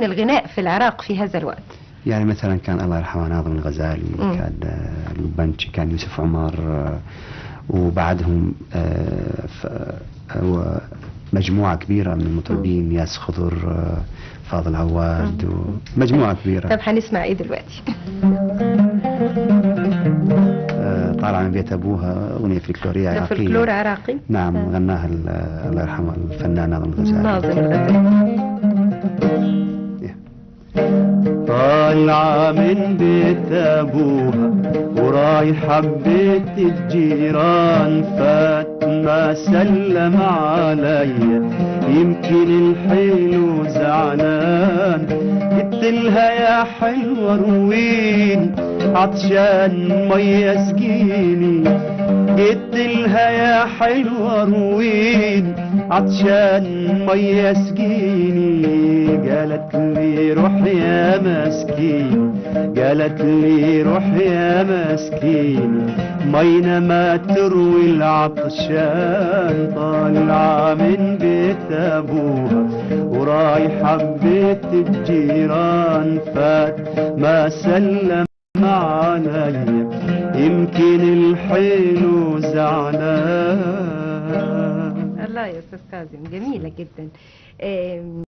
الغناء في العراق في هذا الوقت؟ يعني مثلا كان الله يرحمه ناظم الغزالي، كان البنش، كان يوسف عمر، وبعدهم مجموعة كبيرة من المطربين، ياس خضر، فاضل عواد، ومجموعة كبيرة. طب هنسمع ايه دلوقتي؟ طالعة من بيت أبوها، أغنية فلكلورية عراقية. فلكلور عراقي؟ نعم، غناها الله يرحمه الفنان ناظم الغزالي. ناظم الغزالي. طالعة من بيت أبوها ورايحة ببيت الجيران، فات ما سلم عليا يمكن الحلو زعلان. قلت لها يا حلوة رويني عطشان مية سقيني، قلت لها يا حلوة رويني عطشان مية سقيني. قالت لي روح يا مسكين، قالت لي روح يا مسكين، مينا ما تروي العطشان. طالعة من بيت أبوها ورايحة ببيت الجيران، فات ما سلم عليا يمكن الحلو زعلان. الله يا أستاذ كاظم، جميلة جدا.